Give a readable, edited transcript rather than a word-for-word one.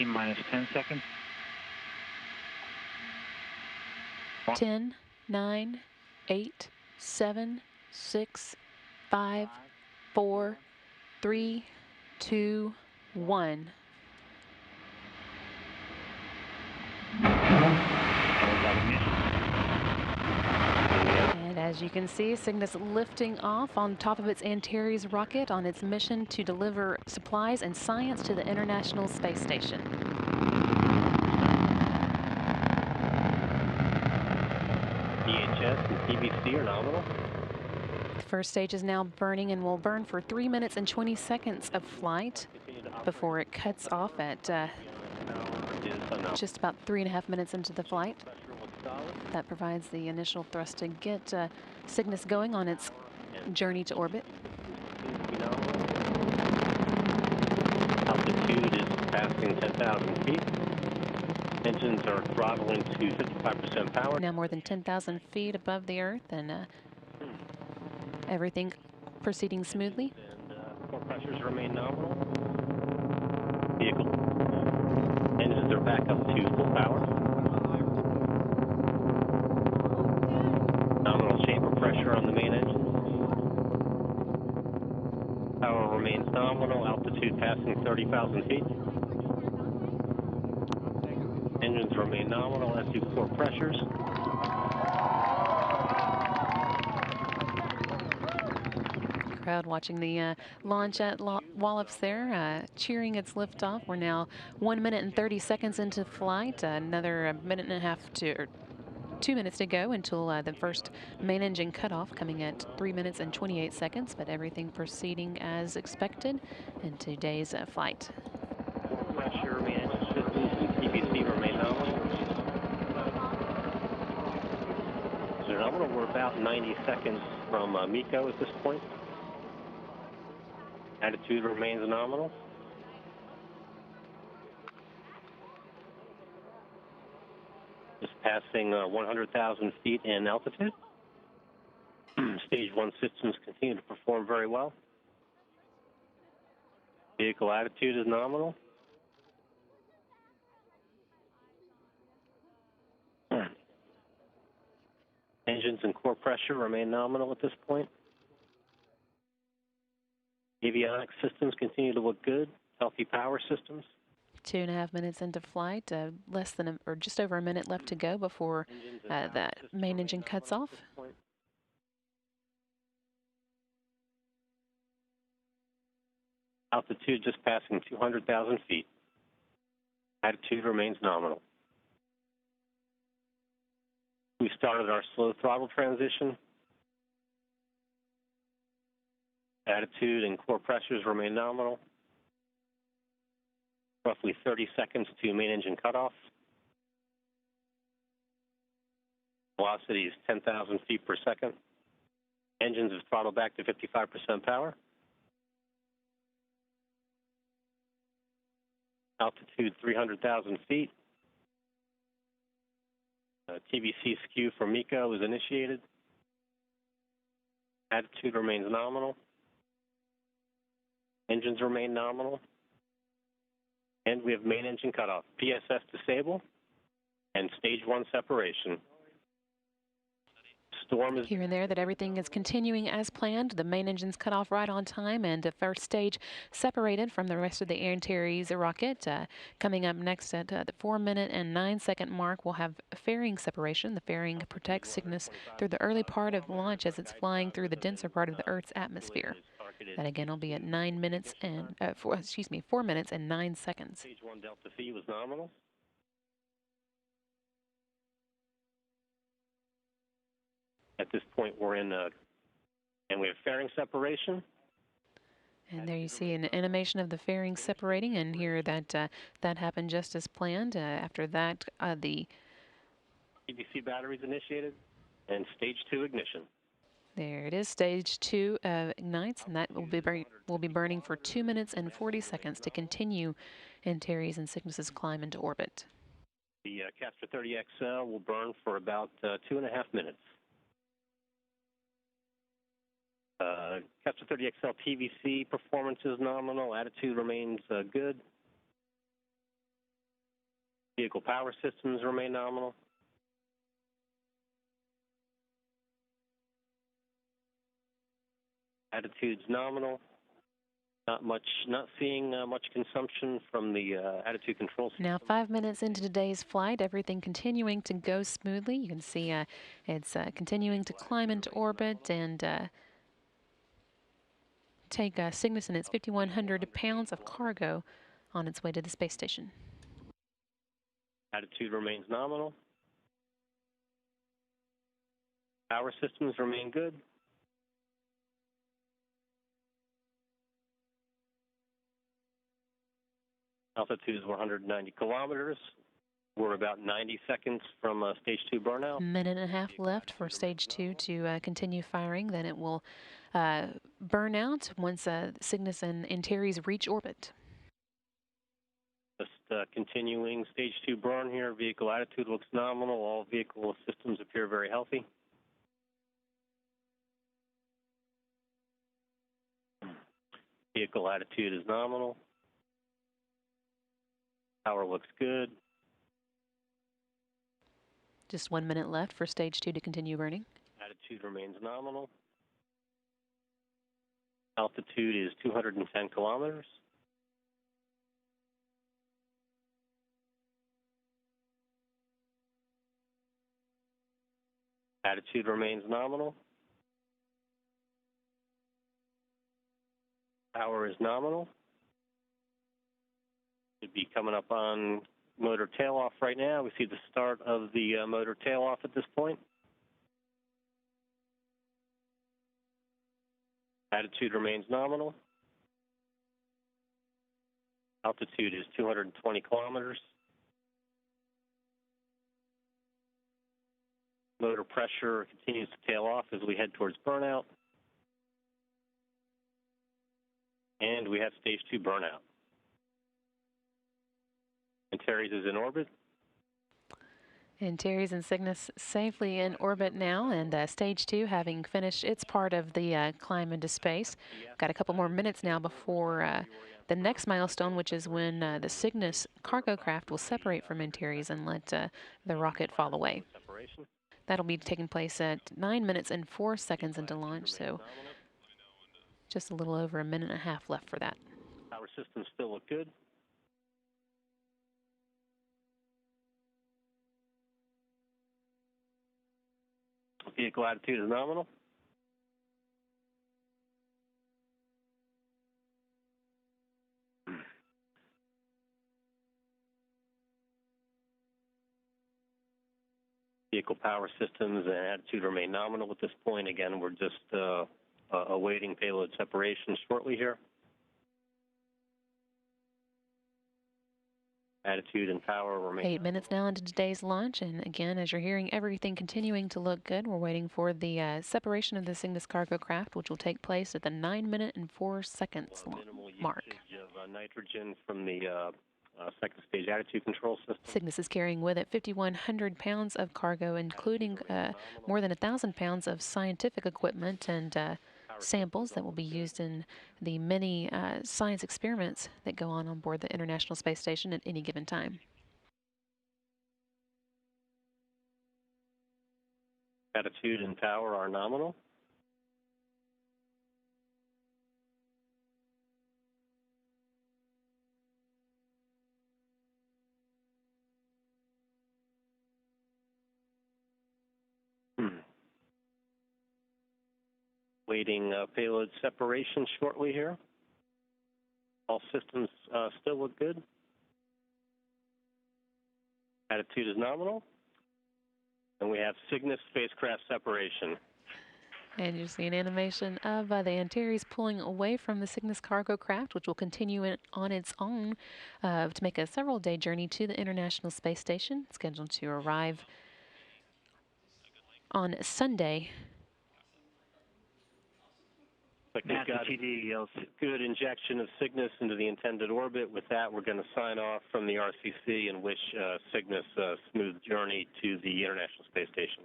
T-minus 10 seconds. 10, 9, 8, 7, 6, 5, 4, 3, 2, 1. And as you can see, Cygnus lifting off on top of its Antares rocket on its mission to deliver supplies and science to the International Space Station. ISS and TBC are nominal. The first stage is now burning and will burn for 3 minutes and 20 seconds of flight before it cuts off at just about 3.5 minutes into the flight. That provides the initial thrust to get Cygnus going on its journey to orbit. Altitude is passing 10,000 feet. Engines are throttling to 55% power. Now more than 10,000 feet above the Earth, and everything proceeding smoothly. And core pressures remain nominal. Vehicle engines are back up to full power. Nominal chamber pressure on the main engine. Power remains nominal. Altitude passing 30,000 feet. Engines remain nominal, as do core pressures. Crowd watching the launch at Wallops there, cheering its liftoff. We're now 1 minute and 30 seconds into flight. Another minute and a half or 2 minutes to go until the first main engine cutoff, coming at 3 minutes and 28 seconds. But everything proceeding as expected in today's flight. Pressure, main engine systems, and TBC remain nominal. So nominal, we're about 90 seconds from MECO at this point. Attitude remains nominal. Just passing 100,000 feet in altitude. Stage 1 systems continue to perform very well. Vehicle attitude is nominal. Engines and core pressure remain nominal at this point. Avionics systems continue to look good. Healthy power systems. 2.5 minutes into flight, less than or just over a minute left to go before that main engine cuts off. Altitude just passing 200,000 feet. Attitude remains nominal. We started our slow throttle transition. Attitude and core pressures remain nominal. Roughly 30 seconds to main engine cutoff. Velocity is 10,000 feet per second. Engines is throttled back to 55% power. Altitude 300,000 feet. TBC skew for MECO is initiated. Attitude remains nominal. Engines remain nominal. And we have main engine cutoff. PSS disable and stage 1 separation. Storm is here and there that everything is continuing as planned. The main engine's cut off right on time, and the first stage separated from the rest of the Antares rocket. Coming up next at the 4 minute and 9 second mark, we'll have fairing separation. The fairing protects Cygnus through the early part of launch as it's flying through the denser part of the Earth's atmosphere. That again will be at 4 minutes and 9 seconds. Stage 1 Delta Phi was nominal. At this point, we're in, and we have fairing separation. And there you see an animation of the fairing separating, and here that happened just as planned. After that, the TBC batteries initiated, and stage 2 ignition. There it is. Stage 2 ignites, and that will be burning for 2 minutes and 40 seconds to continue Antares and Cygnus's climb into orbit. The Castor 30 XL will burn for about 2.5 minutes. Castor 30 XL TVC performance is nominal. Attitude remains good. Vehicle power systems remain nominal. Attitude's nominal. Not seeing much consumption from the attitude control system. Now 5 minutes into today's flight, everything continuing to go smoothly. You can see it's continuing to climb into orbit and take Cygnus and its 5,100 pounds of cargo on its way to the space station. Attitude remains nominal. Power systems remain good. Altitude is 190 kilometers. We're about 90 seconds from stage 2 burnout. Minute and a half left for stage 2 to continue firing. Then it will burn out once Cygnus and Antares reach orbit. Just continuing stage 2 burn here. Vehicle attitude looks nominal. All vehicle systems appear very healthy. Vehicle attitude is nominal. Power looks good. Just 1 minute left for stage 2 to continue burning. Attitude remains nominal. Altitude is 210 kilometers. Attitude remains nominal. Power is nominal. Should be coming up on motor tail-off right now. We see the start of the motor tail-off at this point. Attitude remains nominal. Altitude is 220 kilometers. Motor pressure continues to tail off as we head towards burnout. And we have stage 2 burnout. Antares is in orbit. Antares and Cygnus safely in orbit now, and stage 2 having finished its part of the climb into space. Got a couple more minutes now before the next milestone, which is when the Cygnus cargo craft will separate from Antares and let the rocket fall away. That'll be taking place at 9 minutes and 4 seconds into launch, so just a little over a minute and a half left for that. Power systems still look good. Vehicle attitude is nominal. Vehicle power systems and attitude remain nominal at this point. Again, we're just awaiting payload separation shortly here. Attitude and power remain. 8 minutes now into today's launch, and again, as you're hearing, everything continuing to look good. We're waiting for the separation of the Cygnus cargo craft, which will take place at the 9 minute and 4 seconds mark. Of nitrogen from the second stage attitude control system. Cygnus is carrying with it 5,100 pounds of cargo, including more than 1,000 pounds of scientific equipment and samples that will be used in the many science experiments that go on board the International Space Station at any given time. Attitude and power are nominal. Waiting payload separation shortly here. All systems still look good. Attitude is nominal. And we have Cygnus spacecraft separation. And you see an animation of the Antares pulling away from the Cygnus cargo craft, which will continue on its own to make a several-day journey to the International Space Station, scheduled to arrive on Sunday. Like they've got a good injection of Cygnus into the intended orbit. With that, we're going to sign off from the RCC and wish Cygnus a smooth journey to the International Space Station.